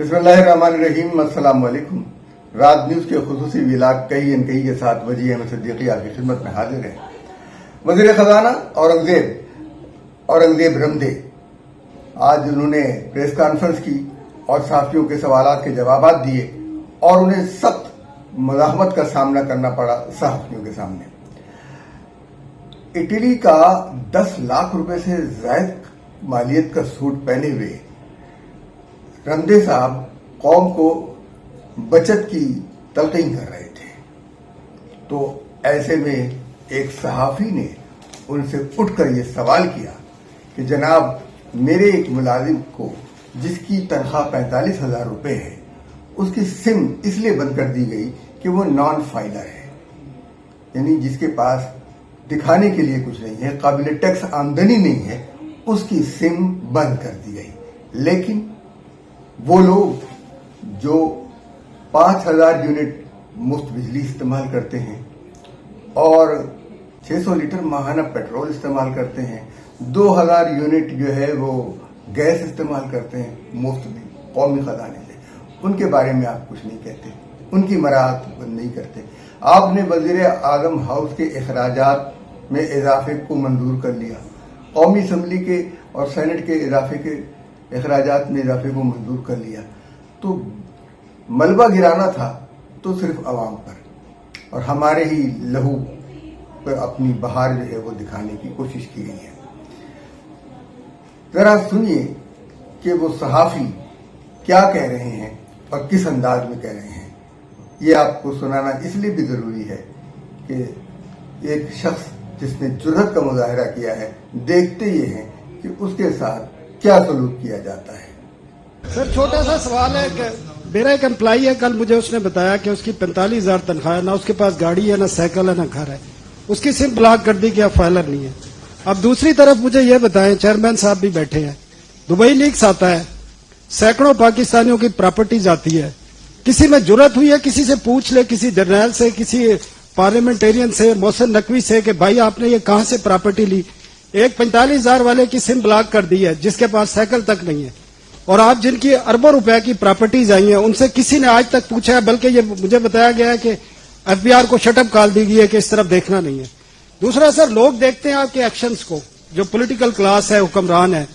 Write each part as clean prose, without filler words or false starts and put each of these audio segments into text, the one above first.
बिस्मिल्लाहिर्रहमानिर्रहीम। अस्सलाम वालेकुम। रात न्यूज के खुसूसी विलाग कही अनकही के साथ वजी अहमद सिद्दीकी आपकी खिदमत में हाजिर है। वजीर खजाना औरंगजेब रमदे आज उन्होंने प्रेस कॉन्फ्रेंस की और सहाफियों के सवालात के जवाब दिए और उन्हें सख्त मज़ाहमत का सामना करना पड़ा सहाफियों के सामने। इटली का 10 लाख रुपए से ज्यादा मालियत का सूट पहने हुए रमदे साहब कौम को बचत की तलकीन कर रहे थे, तो ऐसे में एक सहाफी ने उनसे उठकर यह सवाल किया कि जनाब, मेरे एक मुलाजिम को जिसकी तनख्वाह 45,000 रुपए है, उसकी सिम इसलिए बंद कर दी गई कि वो नॉन फाइलर है, यानी जिसके पास दिखाने के लिए कुछ नहीं है, काबिल टैक्स आमदनी नहीं है, उसकी सिम बंद कर दी गई। लेकिन वो लोग जो 5,000 यूनिट मुफ्त बिजली इस्तेमाल करते हैं और 600 लीटर माहाना पेट्रोल इस्तेमाल करते हैं, 2,000 यूनिट जो है वो गैस इस्तेमाल करते हैं मुफ्त में कौमी खजाने से, उनके बारे में आप कुछ नहीं कहते, उनकी मराहत बंद नहीं करते। आपने वजीर आजम हाउस के अखराजात में इजाफे को मंजूर कर लिया, कौमी असम्बली के और सेनेट के इजाफे के अखराजात में इजाफे को मंजूर कर लिया, तो मलबा गिराना था तो सिर्फ अवाम पर, और हमारे ही लहू पर अपनी बहार जो है वो दिखाने की कोशिश की गई है। जरा सुनिए कि वो सहाफी क्या कह रहे हैं और किस अंदाज में कह रहे हैं। ये आपको सुनाना इसलिए भी जरूरी है कि एक शख्स जिसने जुर्रत का मुजाहरा किया है, देखते ये हैं कि उसके साथ क्या सलूक किया जाता है। सर, छोटा सा सवाल है कि मेरा एक एम्प्लॉई है, कल मुझे उसने बताया कि उसकी 45,000 तनख्वाह है, ना उसके पास गाड़ी है, ना साइकिल है, ना घर है, उसकी सिम ब्लॉक कर दी कि अब फाइलर नहीं है। अब दूसरी तरफ मुझे ये बताएं, चेयरमैन साहब भी बैठे हैं, दुबई लीक्स आता है, सैकड़ों पाकिस्तानियों की प्रॉपर्टीज आती है, किसी में जुर्रत हुई है किसी से पूछ ले, किसी जर्नैल से, किसी पार्लियामेंटेरियन से, मोहसिन नकवी से, कि भाई आपने ये कहां से प्रॉपर्टी ली। एक 45,000 वाले की सिम ब्लॉक कर दी है जिसके पास साइकिल तक नहीं है, और आप जिनकी अरबों रुपए की प्रॉपर्टीज आई हैं उनसे किसी ने आज तक पूछा है, बल्कि ये मुझे बताया गया है कि एफबीआर को शटअप कॉल दी गई है कि इस तरफ देखना नहीं है। दूसरा सर, लोग देखते हैं आपके एक्शंस को, जो पॉलिटिकल क्लास है, हुक्मरान है।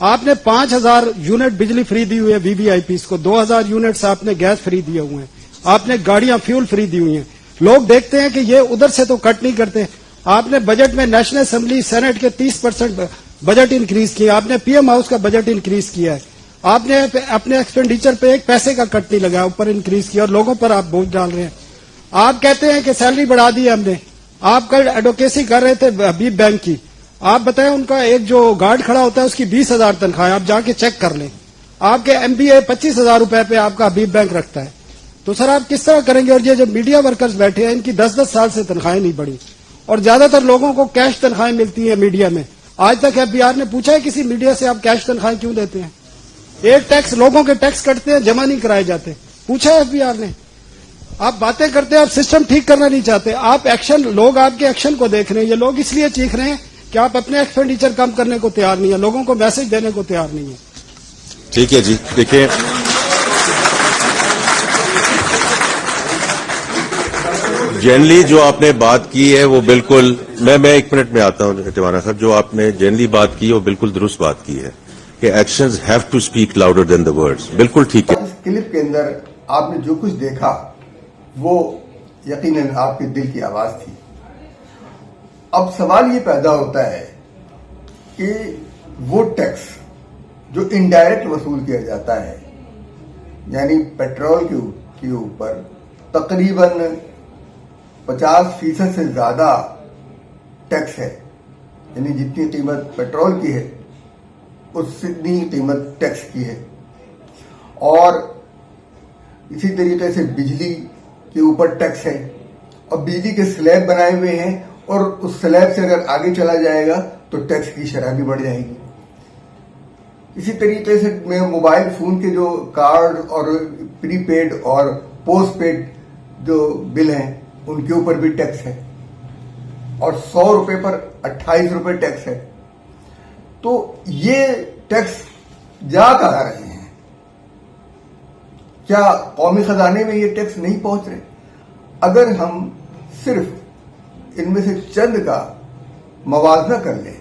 आपने 5,000 यूनिट बिजली फ्री दी हुई है वीवीआईपीज को, 2,000 यूनिट्स आपने गैस फ्री दिए हुए हैं, आपने गाड़ियां फ्यूल फ्री दी हुई हैं। लोग देखते हैं कि ये उधर से तो कट नहीं करते। आपने बजट में नेशनल असेंबली सेनेट के 30% बजट इंक्रीज किया, आपने पीएम हाउस का बजट इंक्रीज किया है, आपने अपने एक्सपेंडिचर पे एक पैसे का कट नहीं लगाया, ऊपर इंक्रीज किया, और लोगों पर आप बोझ डाल रहे हैं। आप कहते हैं कि सैलरी बढ़ा दी है हमने। आप कल एडवोकेसी कर रहे थे हबीब बैंक की, आप बताएं, उनका एक जो गार्ड खड़ा होता है उसकी 20,000 तनख्वाह है, आप जाके चेक कर लें। आपके एमबीए 25,000 रुपए पे आपका हबीब बैंक रखता है, तो सर आप किस तरह करेंगे। और ये जो मीडिया वर्कर्स बैठे हैं, इनकी 10-10 साल से तनख्वाहें नहीं बढ़ी, और ज्यादातर लोगों को कैश तनख्वाहें मिलती है मीडिया में। आज तक एफबीआर ने पूछा है किसी मीडिया से आप कैश तनख्वाहें क्यों देते हैं? एक टैक्स, लोगों के टैक्स कटते हैं, जमा नहीं कराए जाते, पूछा है एफबीआर ने। आप बातें करते हैं, आप सिस्टम ठीक करना नहीं चाहते, आप एक्शन, लोग आपके एक्शन को देख रहे हैं। ये लोग इसलिए चीख रहे हैं कि आप अपने एक्सपेंडिचर कम करने को तैयार नहीं है, लोगों को मैसेज देने को तैयार नहीं है। ठीक है जी, देखिए जनरली जो आपने बात की है वो बिल्कुल, मैं 1 मिनट में आता हूं तिवाना साहब, जो आपने जनरली बात की है वो बिल्कुल दुरुस्त बात की है कि actions have to speak louder than the words, बिल्कुल ठीक है। इस क्लिप के अंदर आपने जो कुछ देखा वो यकीनन आपके दिल की आवाज थी। अब सवाल ये पैदा होता है कि वो टैक्स जो इनडायरेक्ट वसूल किया जाता है, यानी पेट्रोल के ऊपर तकरीबन 50% से ज्यादा टैक्स है, यानी जितनी कीमत पेट्रोल की है उतनी कीमत टैक्स की है, और इसी तरीके से बिजली के ऊपर टैक्स है, और बिजली के स्लैब बनाए हुए हैं, और उस स्लैब से अगर आगे चला जाएगा तो टैक्स की शरह भी बढ़ जाएगी। इसी तरीके से मोबाइल फोन के जो कार्ड और प्रीपेड और पोस्ट पेड जो बिल हैं उनके ऊपर भी टैक्स है, और 100 रुपए पर 28 रुपए टैक्स है। तो ये टैक्स जा कहाँ रहे हैं? کیا قومی خزانے میں یہ ٹیکس نہیں پہنچ رہے؟ اگر ہم صرف ان میں سے چند کا موازنہ کر لیں،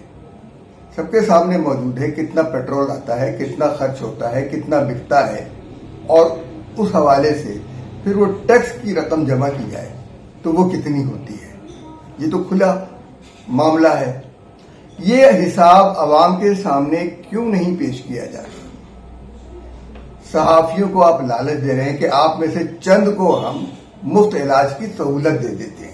سب کے سامنے موجود ہے کتنا پیٹرول آتا ہے، کتنا خرچ ہوتا ہے، کتنا بکتا ہے، اور اس حوالے سے پھر وہ ٹیکس کی رقم جمع کی جائے تو وہ کتنی ہوتی ہے؟ یہ تو کھلا معاملہ ہے. یہ حساب عوام کے سامنے کیوں نہیں پیش کیا جاتا؟ صحافیوں کو آپ لالچ دے رہے ہیں کہ آپ میں سے چند کو ہم مفت علاج کی سہولت دے دیتے ہیں،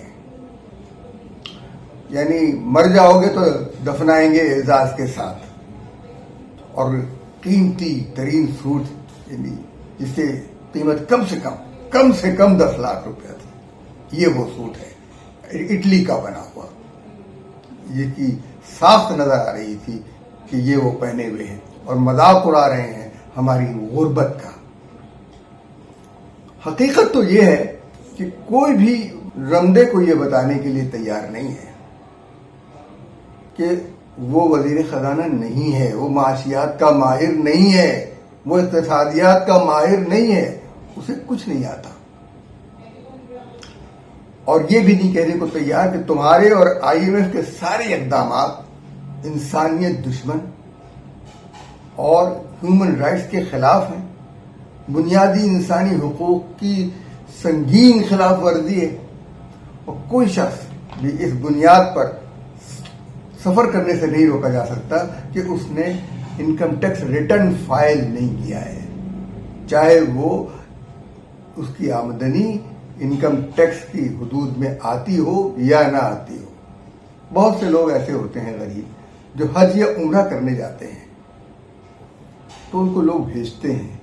یعنی مر جاؤ گے تو دفنائیں گے اعزاز کے ساتھ، اور قیمتی ترین سوٹ یعنی جس کی قیمت کم سے کم 10 لاکھ روپیہ تھی، یہ وہ سوٹ ہے اٹلی کا بنا ہوا، یہ کی ساخت نظر آ رہی تھی کہ یہ وہ پہنے ہوئے ہیں اور مذاق اڑا رہے ہیں ہماری غربت کا. حقیقت تو یہ ہے کہ کوئی بھی رمدے کو یہ بتانے کے لیے تیار نہیں ہے کہ وہ وزیر خزانہ نہیں ہے، وہ معاشیات کا ماہر نہیں ہے، وہ اقتصادیات کا ماہر نہیں ہے، اسے کچھ نہیں آتا. اور یہ بھی نہیں کہنے کو تیار کہ تمہارے اور IMF کے سارے اقدامات انسانیت دشمن اور ہیومن رائٹس کے خلاف ہیں، بنیادی انسانی حقوق کی سنگین خلاف ورزی ہے، اور کوئی شخص بھی اس بنیاد پر سفر کرنے سے نہیں روکا جا سکتا کہ اس نے انکم ٹیکس ریٹرن فائل نہیں کیا ہے، چاہے وہ اس کی آمدنی انکم ٹیکس کی حدود میں آتی ہو یا نہ آتی ہو. بہت سے لوگ ایسے ہوتے ہیں غریب جو حج یا عمرہ کرنے جاتے ہیں تو ان کو لوگ بھیجتے ہیں،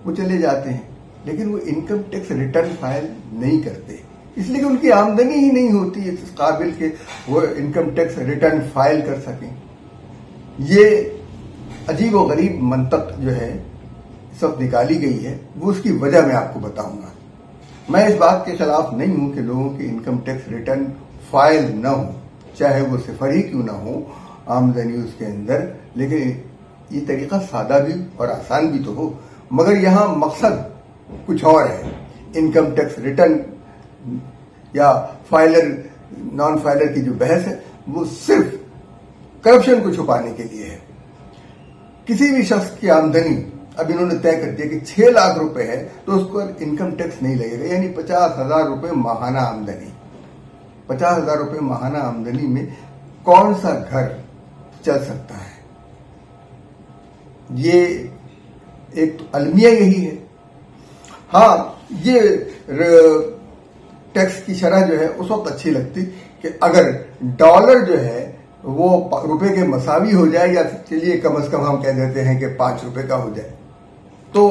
وہ چلے جاتے ہیں، لیکن وہ انکم ٹیکس ریٹرن فائل نہیں کرتے، اس لیے کہ ان کی آمدنی ہی نہیں ہوتی اس قابل کہ وہ انکم ٹیکس ریٹرن فائل کر سکیں. یہ عجیب و غریب منطق جو ہے اس وقت نکالی گئی ہے، وہ اس کی وجہ میں آپ کو بتاؤں گا. میں اس بات کے خلاف نہیں ہوں کہ لوگوں کی انکم ٹیکس ریٹرن فائل نہ ہو، چاہے وہ صفر ہی کیوں نہ ہو آمدنی اس کے اندر، لیکن یہ طریقہ سادہ بھی اور آسان بھی تو ہو. مگر یہاں مقصد کچھ اور ہے. انکم ٹیکس ریٹرن یا فائلر نان فائلر کی جو بحث ہے وہ صرف کرپشن کو چھپانے کے لیے ہے. کسی بھی شخص کی آمدنی اب انہوں نے طے کر دیا کہ 6 لاکھ روپے ہے تو اس پر انکم ٹیکس نہیں لگے گا، یعنی 50,000 روپے ماہانہ آمدنی. 50,000 روپے ماہانہ آمدنی میں کون سا گھر چل سکتا ہے؟ یہ ایک تو المیہ یہی ہے. ہاں، یہ ٹیکس کی شرح جو ہے اس وقت اچھی لگتی کہ اگر ڈالر جو ہے وہ روپے کے مساوی ہو جائے، یا چلیے کم از کم ہم کہہ دیتے ہیں کہ 5 روپے کا ہو جائے، تو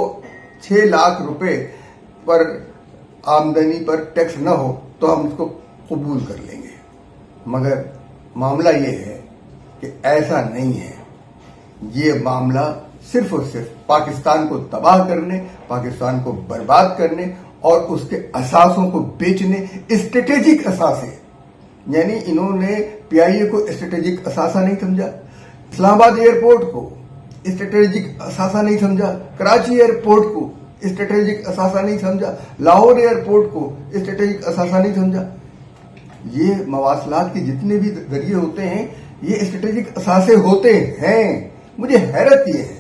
6 لاکھ روپے پر آمدنی پر ٹیکس نہ ہو تو ہم اس کو قبول کر لیں گے. مگر معاملہ یہ ہے کہ ایسا نہیں ہے. یہ معاملہ صرف اور صرف پاکستان کو تباہ کرنے، پاکستان کو برباد کرنے اور اس کے اثاثوں کو بیچنے، اسٹریٹجک اثاثے، یعنی انہوں نے PIA کو اسٹریٹجک اثاثہ نہیں سمجھا، اسلام آباد ایئرپورٹ کو اسٹریٹجک اثاثہ نہیں سمجھا، کراچی ایئرپورٹ کو اسٹریٹجک اثاثہ نہیں سمجھا، لاہور ایئرپورٹ کو اسٹریٹجک اثاثہ نہیں سمجھا. یہ مواصلات کے جتنے بھی ذریعے ہوتے ہیں یہ اسٹریٹجک اثاثے ہوتے ہیں. مجھے حیرت یہ ہے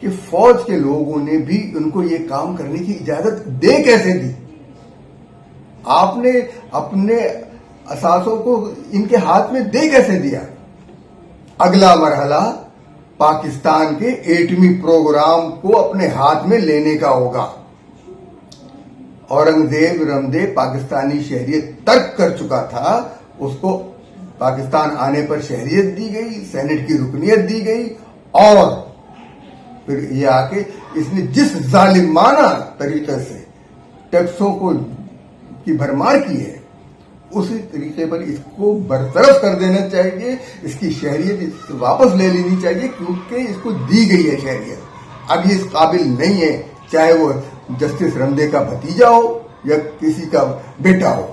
کہ فوج کے لوگوں نے بھی ان کو یہ کام کرنے کی اجازت دے کیسے دی؟ آپ نے اپنے اثاثوں کو ان کے ہاتھ میں دے کیسے دیا؟ اگلا مرحلہ پاکستان کے ایٹمی پروگرام کو اپنے ہاتھ میں لینے کا ہوگا. اورنگزیب رمدے پاکستانی شہریت ترک کر چکا تھا، اس کو پاکستان آنے پر شہریت دی گئی، سینٹ کی رکنیت دی گئی، اور پھر یہ آ کے اس نے جس ظالمانہ طریقے سے ٹیکسوں کو کی بھرمار کی ہے اسی طریقے پر اس کو برطرف کر دینا چاہیے. اس کی شہریت واپس لے لینی چاہیے کیونکہ اس کو دی گئی ہے شہریت. اب یہ اس قابل نہیں ہے، چاہے وہ جسٹس رمدے کا بھتیجا ہو یا کسی کا بیٹا ہو،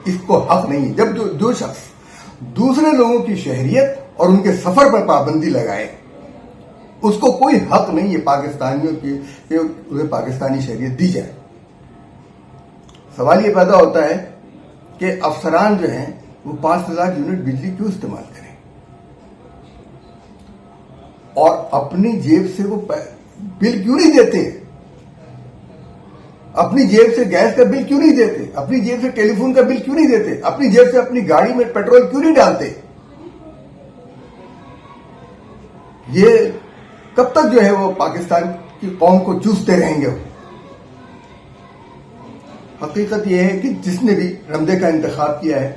اس کو حق نہیں ہے. جب جو شخص دوسرے لوگوں کی شہریت اور ان کے سفر پر پابندی لگائے اس کو کوئی حق نہیں ہے پاکستانیوں کی کہ انہیں پاکستانی شہریت دی جائے. سوال یہ پیدا ہوتا ہے کہ افسران جو ہیں وہ 5,000 یونٹ بجلی کیوں استعمال کریں اور اپنی جیب سے وہ بل کیوں نہیں دیتے, اپنی جیب سے گیس کا بل کیوں نہیں دیتے, اپنی جیب سے ٹیلی فون کا بل کیوں نہیں دیتے, اپنی جیب سے اپنی گاڑی میں پیٹرول کیوں نہیں ڈالتے. یہ کب تک جو ہے وہ پاکستان کی قوم کو چوستے رہیں گے. حقیقت یہ ہے کہ جس نے بھی رمدے کا انتخاب کیا ہے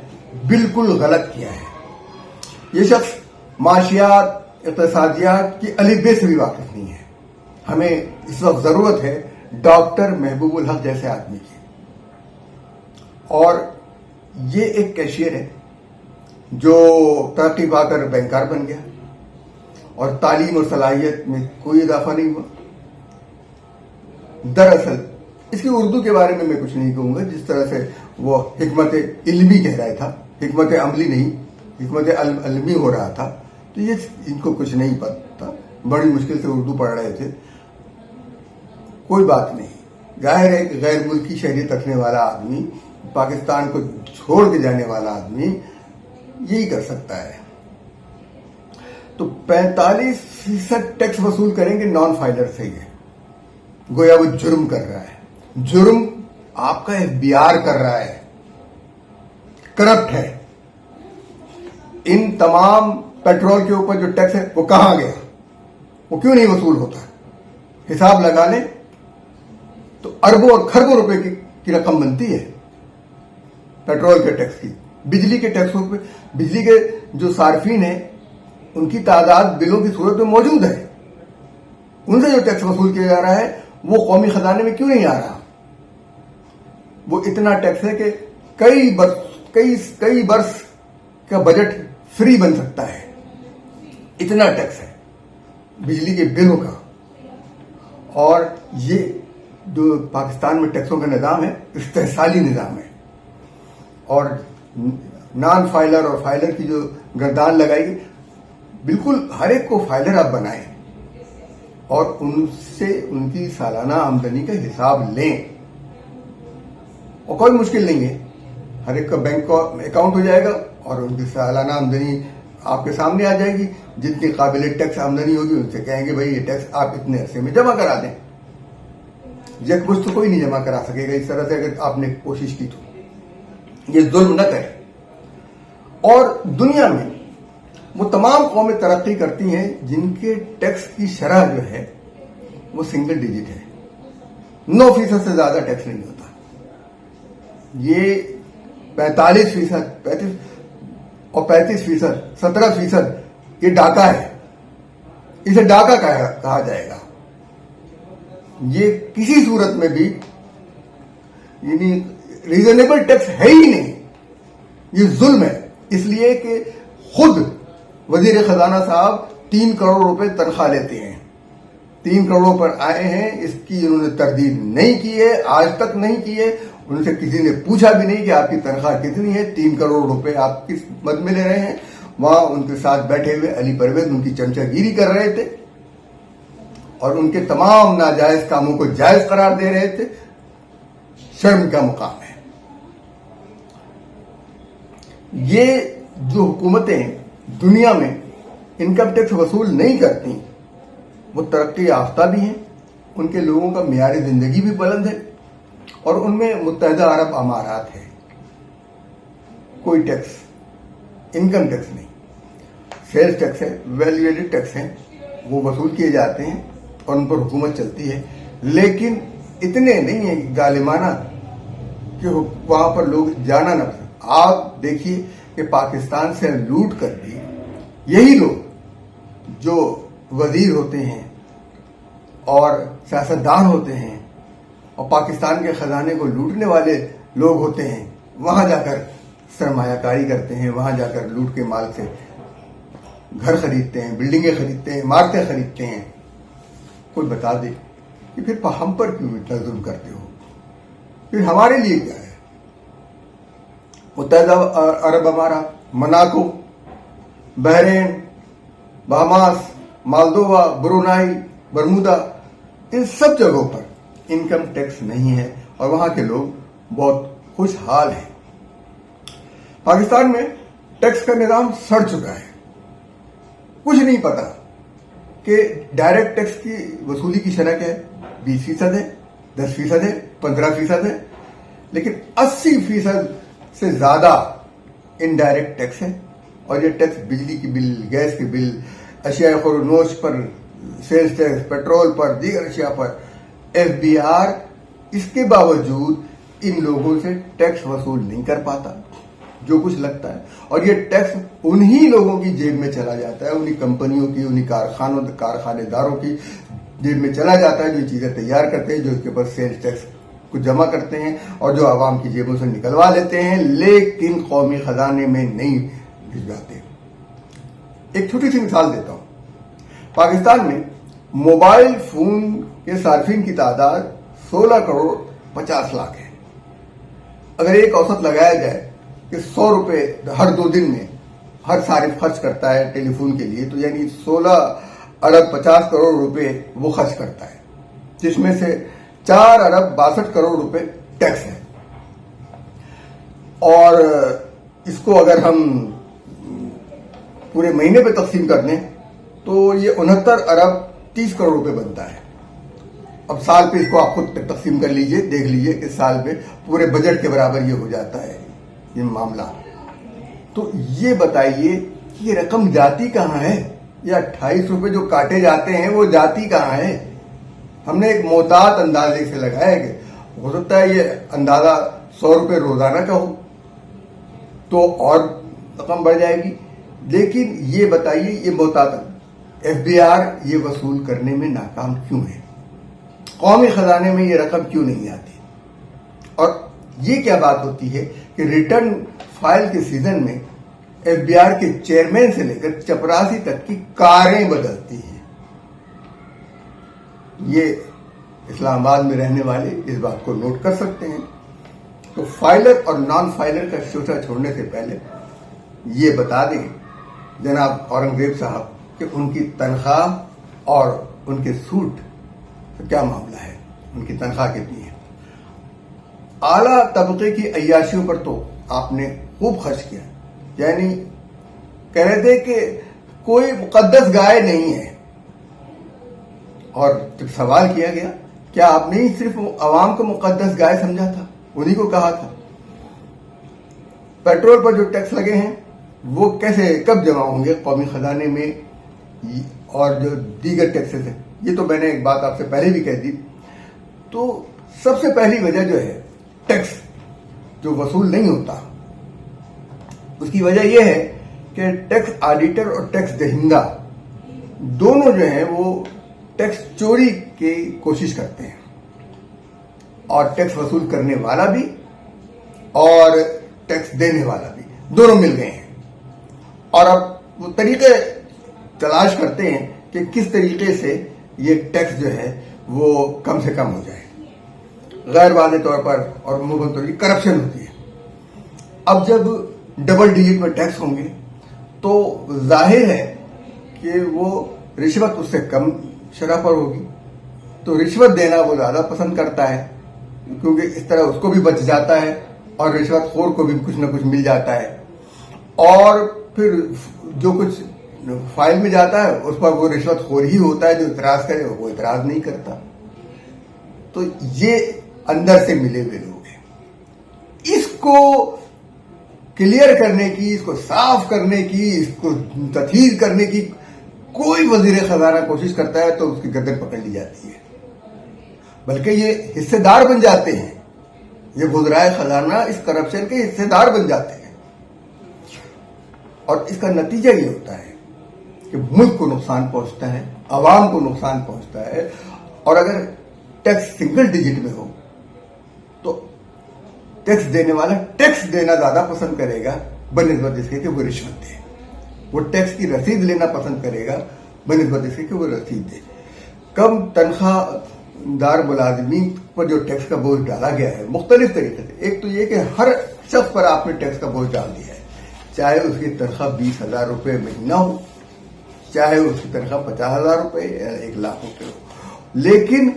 بالکل غلط کیا ہے. یہ شخص معاشیات, اقتصادیات کی الف بے سے بھی واقف نہیں ہے. ہمیں اس وقت ضرورت ہے ڈاکٹر محبوب الحق جیسے آدمی کی. اور یہ ایک کیشیئر ہے جو ترقی پا کر بینکار بن گیا اور تعلیم اور صلاحیت میں کوئی اضافہ نہیں ہوا. دراصل اس کی اردو کے بارے میں کچھ نہیں کہوں گا. جس طرح سے وہ حکمت علمی کہہ رہا تھا, حکمت عملی نہیں, حکمت علمی ہو رہا تھا, تو یہ ان کو کچھ نہیں پتا, بڑی مشکل سے اردو پڑھ رہے تھے. کوئی بات نہیں, ظاہر ہے کہ غیر ملکی شہریت رکھنے والا آدمی, پاکستان کو چھوڑ کے جانے والا آدمی یہی کر سکتا ہے. تو 45% ٹیکس وصول کریں گے نان فائلر سے, یہ گویا وہ جرم کر رہا ہے. جرم آپ کا FBR کر رہا ہے, کرپٹ ہے. ان تمام پیٹرول کے اوپر جو ٹیکس ہے وہ کہاں گیا, وہ کیوں نہیں وصول ہوتا؟ حساب لگا لیں تو اربوں اور کھربوں روپے کی رقم بنتی ہے پیٹرول کے ٹیکس کی. بجلی کے ٹیکسوں پہ, بجلی کے جو صارفین ہیں ان کی تعداد بلوں کی صورت میں موجود ہے. ان سے جو ٹیکس وصول کیا جا رہا ہے وہ قومی خزانے میں کیوں نہیں آ رہا؟ وہ اتنا ٹیکس ہے کہ کئی برس کا بجٹ فری بن سکتا ہے. اتنا ٹیکس ہے بجلی کے بلوں کا. اور یہ جو پاکستان میں ٹیکسوں کا نظام ہے استحصالی نظام ہے. اور نان فائلر اور فائلر کی جو گردان لگائی گئی, بالکل ہر ایک کو فائلر آپ بنائیں اور ان سے ان کی سالانہ آمدنی کا حساب لیں, اور کوئی مشکل نہیں ہے. ہر ایک کا بینک اکاؤنٹ ہو جائے گا اور ان کی سالانہ آمدنی آپ کے سامنے آ جائے گی. جتنی قابل ٹیکس آمدنی ہوگی ان سے کہیں گے بھائی یہ ٹیکس آپ اتنے عرصے میں جمع کرا دیں. یکمشت تو کوئی نہیں جمع کرا سکے گا. اس طرح سے اگر آپ نے کوشش کی تو یہ ظلم نہ کریں. اور دنیا میں وہ تمام قومیں ترقی کرتی ہیں جن کے ٹیکس کی شرح جو ہے وہ سنگل ڈیجٹ ہے, 9% سے زیادہ ٹیکس نہیں ہوتا. یہ 45% اور 35%, 17% یہ ڈاکہ ہے. اسے ڈاکہ کہا جائے گا. یہ کسی صورت میں بھی یعنی ریزنیبل ٹیکس ہے ہی نہیں. یہ ظلم ہے. اس لیے کہ خود وزیر خزانہ صاحب 3 کروڑ روپے تنخواہ لیتے ہیں. 3 کروڑوں پر آئے ہیں, اس کی انہوں نے تردید نہیں کی ہے, آج تک نہیں کی ہے. ان سے کسی نے پوچھا بھی نہیں کہ آپ کی تنخواہ کتنی ہے, 3 کروڑ روپے آپ کس مد میں لے رہے ہیں. وہاں ان کے ساتھ بیٹھے ہوئے علی پرویز ان کی چمچہ گیری کر رہے تھے اور ان کے تمام ناجائز کاموں کو جائز قرار دے رہے تھے. شرم کا مقام ہے. یہ جو حکومتیں دنیا میں انکم ٹیکس وصول نہیں کرتی وہ ترقی یافتہ بھی ہیں, ان کے لوگوں کا معیار زندگی بھی بلند ہے, اور ان میں متحدہ عرب امارات ہے. کوئی ٹیکس, انکم ٹیکس نہیں, سیلز ٹیکس ہے, ویلیو ایڈڈ ٹیکس ہیں, وہ وصول کیے جاتے ہیں اور ان پر حکومت چلتی ہے. لیکن اتنے نہیں ہیں ظالمانہ کہ وہاں پر لوگ جانا نہ پڑے. آپ دیکھیے کہ پاکستان سے لوٹ کر بھی یہی لوگ جو وزیر ہوتے ہیں اور سیاستدان ہوتے ہیں اور پاکستان کے خزانے کو لوٹنے والے لوگ ہوتے ہیں, وہاں جا کر سرمایہ کاری کرتے ہیں, وہاں جا کر لوٹ کے مال سے گھر خریدتے ہیں, بلڈنگیں خریدتے ہیں, عمارتیں خریدتے ہیں. کوئی بتا دے کہ پھر ہم پر کیوں اتنا ظلم کرتے ہو, پھر ہمارے لیے کیا ہے؟ متحدہ عرب امارات, Monaco, Bahrain, Bahamas, Moldova, Brunei, Bermuda, इन सब जगहों पर इनकम टैक्स नहीं है और वहां के लोग बहुत खुशहाल हैं। पाकिस्तान में टैक्स का निजाम सड़ चुका है। कुछ नहीं पता कि डायरेक्ट टैक्स की वसूली की शरह क्या है, 20% है, 10% है, 15% है, लेकिन 80% से ज्यादा इनडायरेक्ट टैक्स है। और ये टैक्स बिजली की बिल, गैस के बिल, अशिया खुरनोश पर सेल्स टैक्स, पेट्रोल पर, दीगर अशिया पर, एफबीआर इसके बावजूद इन लोगों से टैक्स वसूल नहीं कर पाता जो कुछ लगता है। और ये टैक्स उन्हीं लोगों की जेब में चला जाता है, उन्हीं कंपनियों की, उन्हीं कारखानेदारों की जेब में चला जाता है, जो चीजें तैयार करते हैं, जो इसके ऊपर सेल्स टैक्स को जमा करते हैं और जो आवाम की जेबों से निकलवा लेते हैं, लेकिन कौमी खजाने में नहीं भिजवाते। एक छोटी सी मिसाल देता हूं। पाकिस्तान में मोबाइल फोन के सार्फिन की तादाद 16 करोड़ 50 लाख है। अगर एक औसत लगाया जाए कि 100 रुपए हर 2 दिन में हर सारिफ खर्च करता है टेलीफोन के लिए, तो यानी 16 अरब 50 करोड़ रुपए वो खर्च करता है, जिसमें से 4 अरब 62 करोड़ रुपए टैक्स है। और इसको अगर हम पूरे महीने पे तकसीम कर दें तो ये 69 अरब 30 करोड़ रुपए बनता है। अब साल पे इसको आप खुद तकसीम कर लीजिए, देख लीजिए कि साल पे पूरे बजट के बराबर ये हो जाता है ये मामला। तो ये बताइए कि ये रकम जाती कहां है? ये 28 रुपए जो काटे जाते हैं वो जाती कहां है? हमने एक मोहतात अंदाजे से लगाया कि हो सकता है ये अंदाजा 100 रुपए रोजाना का हो तो और रकम बढ़ जाएगी, लेकिन ये बताइए ये मोहतात एफबीआर ये वसूल करने में नाकाम क्यों है? कौमी खजाने में ये रकम क्यों नहीं आती? और ये क्या बात होती है कि रिटर्न फाइल के सीजन में एफबीआर के चेयरमैन से लेकर चपरासी तक की कारें बदलती हैं। ये इस्लामाबाद में रहने वाले इस बात को नोट कर सकते हैं। तो फाइलर और नॉन फाइलर का शोषा छोड़ने से पहले ये बता दें जनाब औरंगजेब साहब कि उनकी तनख्वाह और उनके सूट का क्या मामला है, उनकी तनख्वाह कितनी है? आला तबके की अय्याशियों पर तो आपने खूब खर्च किया, यानी कह रहे थे कि कोई मुकद्दस गाय नहीं है। और जब सवाल किया गया क्या आपने ही सिर्फ अवाम को मुकद्दस गाय समझा था, उन्हीं को कहा था? पेट्रोल पर जो टैक्स लगे हैं वो कैसे कब जमा होंगे कौमी खजाने में, और जो दीगर टैक्सेस है, ये तो मैंने एक बात आपसे पहले भी कह दी। तो सबसे पहली वजह जो है टैक्स जो वसूल नहीं होता, उसकी वजह यह है कि टैक्स ऑडिटर और टैक्स दहिंदा दोनों जो है वो टैक्स चोरी की कोशिश करते हैं, और टैक्स वसूल करने वाला भी और टैक्स देने वाला भी दोनों मिल गए हैं। और अब वो तरीके तलाश करते हैं कि किस तरीके से ये टैक्स जो है वो कम से कम हो जाए। गैर वादे तौर पर और मुबैन तौर की करप्शन होती है। अब जब डबल डिजिट में टैक्स होंगे तो जाहिर है कि वो रिश्वत उससे कम शरह पर होगी, तो रिश्वत देना वो ज्यादा पसंद करता है, क्योंकि इस तरह उसको भी बच जाता है और रिश्वतखोर को भी कुछ न कुछ मिल जाता है। और फिर जो कुछ फाइल में जाता है उस पर वो रिश्वतखोर ही होता है, जो इतराज करे वो इतराज नहीं करता। तो ये अंदर से मिले हुए लोग हैं। इसको क्लियर करने की, इसको साफ करने की, इसको तथहीर करने की कोई वजीर खजाना कोशिश करता है तो उसकी गर्दन पकड़ ली जाती है, बल्कि ये हिस्सेदार बन जाते हैं। ये वज़राए खजाना इस करप्शन के हिस्सेदार बन जाते हैं, और इसका नतीजा ये होता है कि मुल्क को नुकसान पहुंचता है, आवाम को नुकसान पहुंचता है। और अगर टैक्स सिंगल डिजिट में हो तो टैक्स देने वाला टैक्स देना ज्यादा पसंद करेगा बनिस्बत इसके कि वो रिश्वत दे। वो टैक्स की रसीद लेना पसंद करेगा बनिस्बत इसके कि वो रसीद दे। कम तनख्वाहदार मुलाजिमीन पर जो टैक्स का बोझ डाला गया है मुख्तलिफ तरीके से, एक तो ये कि हर शख्स पर आपने टैक्स का बोझ डाल दिया है, चाहे उसकी तनख्वाह 20,000 रुपये महीना हो, چاہے اس کی تنخواہ 50,000 روپے یا 1,00,000 روپے ہو، لیکن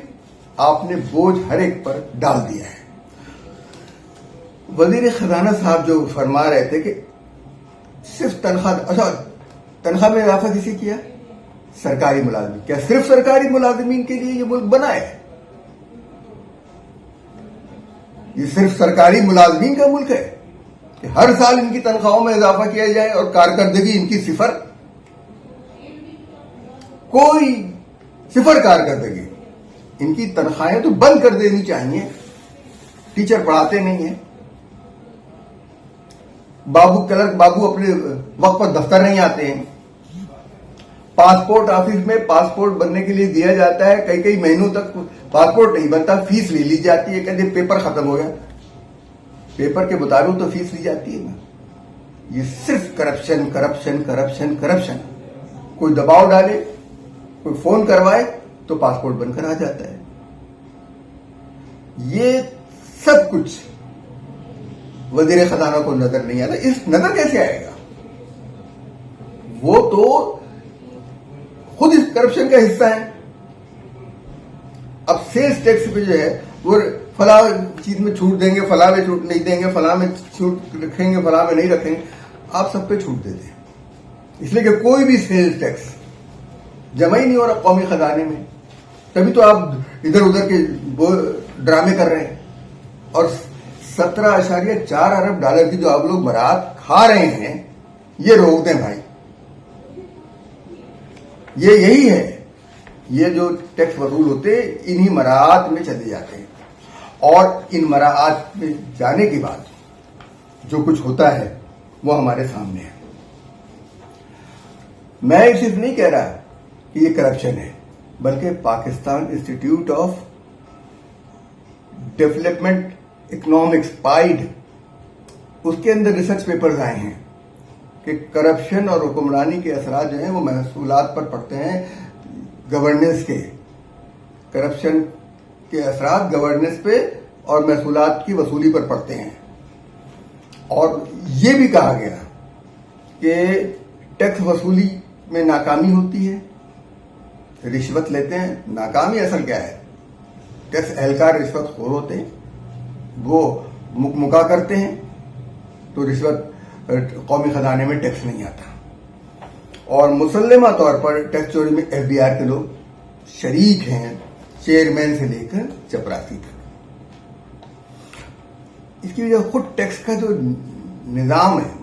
آپ نے بوجھ ہر ایک پر ڈال دیا ہے۔ وزیر خزانہ صاحب جو فرما رہے تھے کہ صرف تنخواہ میں اضافہ کسی کیا؟ سرکاری ملازمین۔ کیا صرف سرکاری ملازمین کے لیے یہ ملک بنا ہے؟ یہ صرف سرکاری ملازمین کا ملک ہے کہ ہر سال ان کی تنخواہوں میں اضافہ کیا جائے اور کارکردگی ان کی صفر؟ کوئی صفر کارکردگی۔ ان کی تنخواہیں تو بند کر دینی چاہیے۔ ٹیچر پڑھاتے نہیں ہیں، کلرک بابو اپنے وقت پر دفتر نہیں آتے ہیں، پاسپورٹ آفس میں پاسپورٹ بننے کے لیے دیا جاتا ہے، کئی مہینوں تک پاسپورٹ نہیں بنتا، فیس لے لی جاتی ہے، کہتے پیپر ختم ہو گیا، پیپر کے مطابق تو فیس لی جاتی ہے نا۔ یہ صرف کرپشن کرپشن کرپشن کرپشن۔ کوئی دباؤ ڈالے، کوئی فون کروائے تو پاسپورٹ بن کر آ جاتا ہے۔ یہ سب کچھ وزیر خزانہ کو نظر نہیں آتا۔ اس نظر کیسے آئے گا؟ وہ تو خود اس کرپشن کا حصہ ہے۔ اب سیلز ٹیکس پہ جو ہے وہ فلاں چیز میں چھوٹ دیں گے، فلاں میں چھوٹ نہیں دیں گے، فلاں میں چھوٹ رکھیں گے، فلاں میں نہیں رکھیں گے، آپ سب پہ چھوٹ دیتے ہیں، اس لیے کہ کوئی بھی سیلز ٹیکس جمع ہی نہیں ہو رہا قومی خزانے میں۔ تبھی تو آپ ادھر ادھر کے ڈرامے کر رہے ہیں، اور 17.4 ارب ڈالر کی جو آپ لوگ برات کھا رہے ہیں، یہ روک دیں بھائی۔ یہی ہے، یہ جو ٹیکس وصول ہوتے انہی مراعات میں چلے جاتے ہیں، اور ان مراعات میں جانے کے بعد جو کچھ ہوتا ہے وہ ہمارے سامنے ہے۔ میں صرف نہیں کہہ رہا کہ یہ کرپشن ہے، بلکہ Pakistan institute of development economics PIDE, اس کے اندر ریسرچ پیپرز آئے ہیں کہ کرپشن اور حکمرانی کے اثرات جو ہیں وہ محصولات پر پڑتے ہیں، گورننس کے۔ کرپشن کے اثرات گورننس پہ اور محصولات کی وصولی پر پڑتے ہیں، اور یہ بھی کہا گیا کہ ٹیکس وصولی میں ناکامی ہوتی ہے، رشوت لیتے ہیں۔ ناکامی اصل کیا ہے؟ ٹیکس اہلکار رشوت خور ہوتے ہیں، وہ مکمکا کرتے ہیں، تو رشوت قومی خزانے میں ٹیکس نہیں آتا، اور مسلمہ طور پر ٹیکس چوری میں FBI کے لوگ شریک ہیں، چیئرمین سے لے کر چپراسی تک۔ اس کی وجہ خود ٹیکس کا جو نظام ہے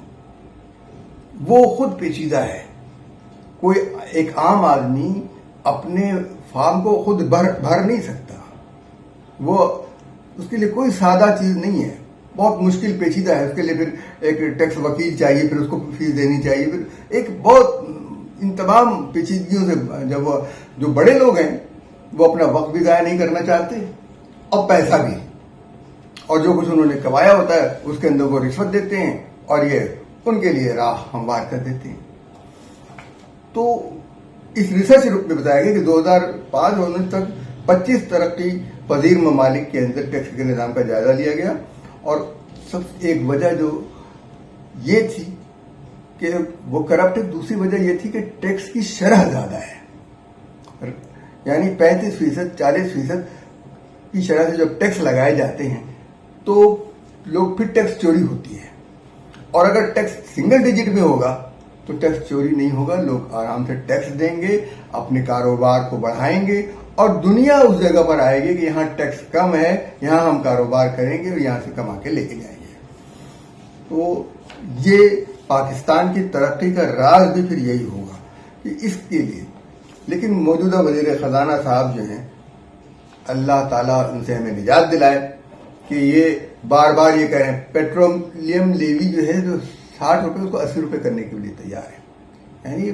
وہ خود پیچیدہ ہے۔ کوئی ایک عام آدمی اپنے فارم کو خود بھر نہیں سکتا، وہ اس کے لیے کوئی سادہ چیز نہیں ہے، بہت مشکل پیچیدہ ہے۔ اس کے لیے پھر ایک ٹیکس وکیل چاہیے، پھر اس کو فیس دینی چاہیے، پھر ایک بہت ان تمام پیچیدگیوں سے جب جو بڑے لوگ ہیں وہ اپنا وقت بھی ضائع نہیں کرنا چاہتے اور پیسہ بھی، اور جو کچھ انہوں نے کمایا ہوتا ہے اس کے اندر وہ رشوت دیتے ہیں، اور یہ ان کے لیے راہ ہموار کر دیتے ہیں۔ تو اس ریسرچ میں بتایا گیا کہ 2005-19 تک 25 ترقی پذیر ممالک کے اندر ٹیکس کے نظام کا جائزہ لیا گیا، اور سب ایک وجہ جو یہ تھی کہ وہ کرپٹ، دوسری وجہ یہ تھی کہ ٹیکس کی شرح زیادہ ہے، یعنی 35%، 40% کی شرح سے جب ٹیکس لگائے جاتے ہیں تو لوگ پھر ٹیکس چوری ہوتی ہے، اور اگر ٹیکس سنگل ڈیجٹ میں ہوگا تو ٹیکس چوری نہیں ہوگا، لوگ آرام سے ٹیکس دیں گے، اپنے کاروبار کو بڑھائیں گے، اور دنیا اس جگہ پر آئے گی کہ یہاں ٹیکس کم ہے، یہاں ہم کاروبار کریں گے اور یہاں سے کما کے لے کے جائیں گے۔ تو یہ پاکستان کی ترقی کا راز بھی پھر یہی ہوگا کہ اس کے لیے، لیکن موجودہ وزیر خزانہ صاحب جو ہیں، اللہ تعالیٰ ان سے ہمیں نجات دلائے، کہ یہ بار بار یہ کہہ رہے ہیں پیٹرولیم لیوی جو ہے جو 60 روپے اس کو 80 روپے کرنے کے لیے تیار ہے، یعنی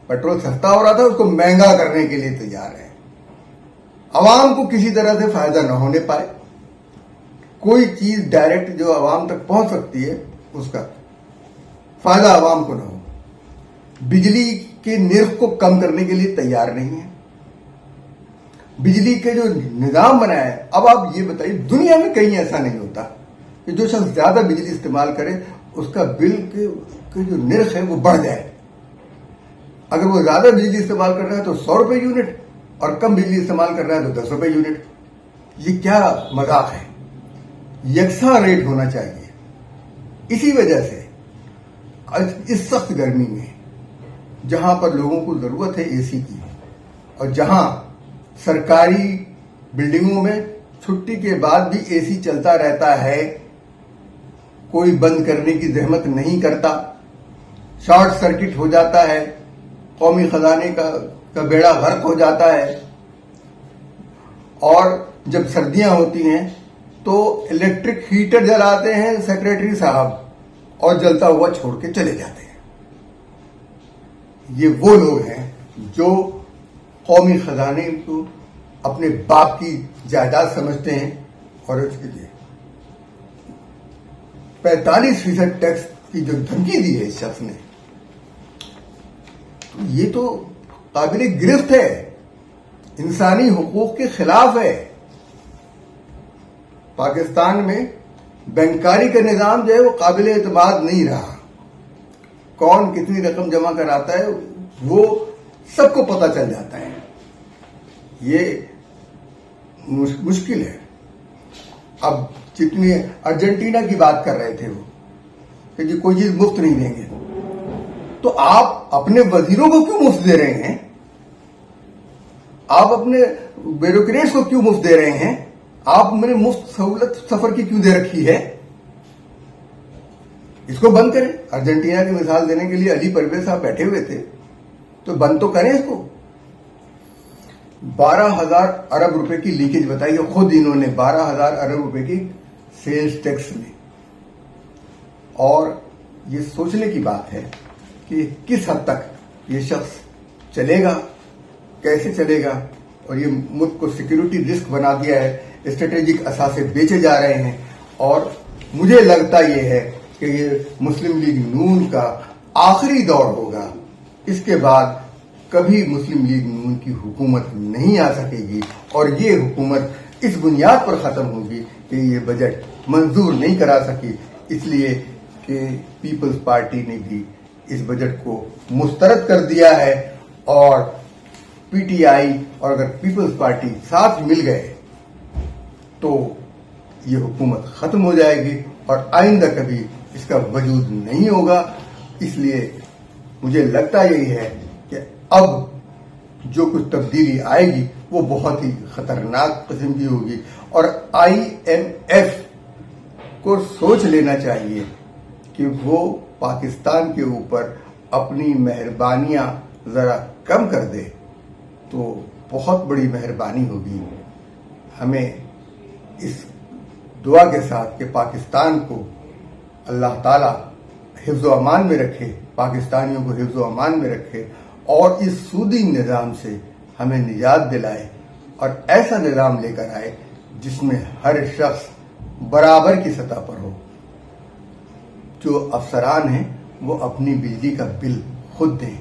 پیٹرول سستا ہو رہا تھا اس کو مہنگا کرنے کے لیے تیار ہے، عوام کو کسی طرح سے فائدہ نہ ہونے پائے، کوئی چیز ڈائریکٹ جو عوام تک پہنچ سکتی ہے اس کا فائدہ عوام کو نہ ہو، بجلی کے نرخ کو کم کرنے کے لیے تیار نہیں ہے، بجلی کے جو نظام بنایا ہے۔ اب آپ یہ بتائیے دنیا میں کہیں ایسا نہیں ہوتا کہ جو شخص زیادہ بجلی استعمال کرے اس کا بل کے جو نرخ ہے وہ بڑھ جائے۔ अगर वो ज्यादा बिजली इस्तेमाल कर रहा है तो 100 रुपए यूनिट, और कम बिजली इस्तेमाल कर रहा है तो 10 रुपए यूनिट। ये क्या मजाक है? यकसा रेट होना चाहिए। इसी वजह से आज इस सख्त गर्मी में जहां पर लोगों को जरूरत है एसी की, और जहां सरकारी बिल्डिंगों में छुट्टी के बाद भी एसी चलता रहता है, कोई बंद करने की जहमत नहीं करता, शॉर्ट सर्किट हो जाता है, कौमी खजाने का बेड़ा गर्क हो जाता है, और जब सर्दियां होती हैं तो इलेक्ट्रिक हीटर जलाते हैं सेक्रेटरी साहब और जलता हुआ छोड़ के चले जाते हैं। ये वो लोग हैं जो कौमी खजाने को अपने बाप की जायदाद समझते हैं और उसके लिए 45% टैक्स की जो धमकी दी है इस शख्स ने, तो ये तो काबिल गिरफ्त है, इंसानी हुकूक के खिलाफ है। पाकिस्तान में बैंकारी का निजाम जो है वो काबिल एतमाद नहीं रहा। कौन कितनी रकम जमा कराता है वो सबको पता चल जाता है। ये मुश्किल है। अब जितनी अर्जेंटीना की बात कर रहे थे वो कि जी कोई चीज मुफ्त नहीं देंगे, तो आप अपने वजीरों को क्यों मुफ्त दे रहे हैं? आप अपने ब्यूरोक्रेट्स को क्यों मुफ्त दे रहे हैं? आपने मुफ्त सहूलत सफर की क्यों दे रखी है? इसको बंद करें। अर्जेंटीना की मिसाल देने के लिए अली परवेज साहब बैठे हुए थे, तो बंद तो करें इसको। 12,000 अरब रुपए की लीकेज बताई है खुद इन्होंने, 12,000 अरब रुपए की सेल्स टैक्स में। और ये सोचने की बात है कि किस हद तक ये शख्स चलेगा, कैसे चलेगा, और ये मुल्क को सिक्योरिटी रिस्क बना दिया है। स्ट्रेटेजिक असासे बेचे जा रहे हैं, और मुझे लगता ये है कि ये मुस्लिम लीग नून का आखिरी दौर होगा। इसके बाद कभी मुस्लिम लीग नून की हुकूमत नहीं आ सकेगी, और ये हुकूमत इस बुनियाद पर खत्म होगी कि ये बजट मंजूर नहीं करा सकी, इसलिए कि पीपल्स पार्टी ने भी इस बजट को मुस्तरद कर दिया है। और पीटीआई और अगर पीपल्स पार्टी साथ मिल गए तो ये हुकूमत खत्म हो जाएगी और आइंदा कभी इसका वजूद नहीं होगा। इसलिए मुझे लगता यही है कि अब जो कुछ तब्दीली आएगी वो बहुत ही खतरनाक किस्म की होगी, और IMF को सोच लेना चाहिए कि वो पाकिस्तान के ऊपर अपनी मेहरबानियां जरा कम कर दे तो बहुत बड़ी मेहरबानी होगी। हमें इस दुआ के साथ कि पाकिस्तान को अल्लाह ताला हिफ्ज़ व अमान में रखे, पाकिस्तानियों को हिफ्ज़ व अमान में रखे, और इस सूदी निज़ाम से हमें निजात दिलाए, और ऐसा निज़ाम लेकर आए जिसमें हर शख्स बराबर की सतह पर हो। जो अफसरान हैं वो अपनी बिजली का बिल खुद दें,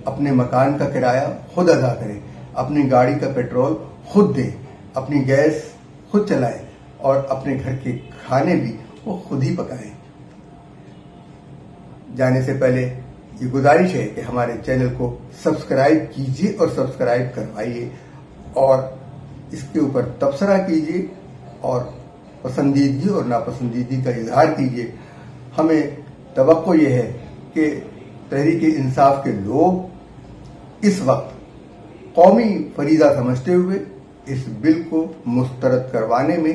अपने मकान का किराया खुद अदा करें, अपनी गाड़ी का पेट्रोल खुद दें, अपनी गैस खुद चलाएं, और अपने घर के खाने भी वो खुद ही पकाएं। जाने से पहले ये गुजारिश है कि हमारे चैनल को सब्सक्राइब कीजिए और सब्सक्राइब करवाइए, और इसके ऊपर तबसरा कीजिए और पसंदीदगी और नापसंदीदगी का इजहार कीजिए। हमें तवक्को ये है कि तहरीक इंसाफ के लोग इस वक्त कौमी फरीदा समझते हुए इस बिल को मुस्तरद करवाने में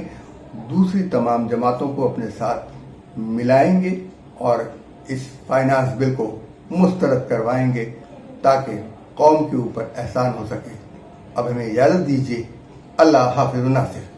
दूसरी तमाम जमातों को अपने साथ मिलाएंगे और इस फाइनेंस बिल को मुस्तरद करवाएंगे ताकि कौम के ऊपर एहसान हो सके। अब हमें इजाजत दीजिए। अल्लाह हाफिज़ नासिर।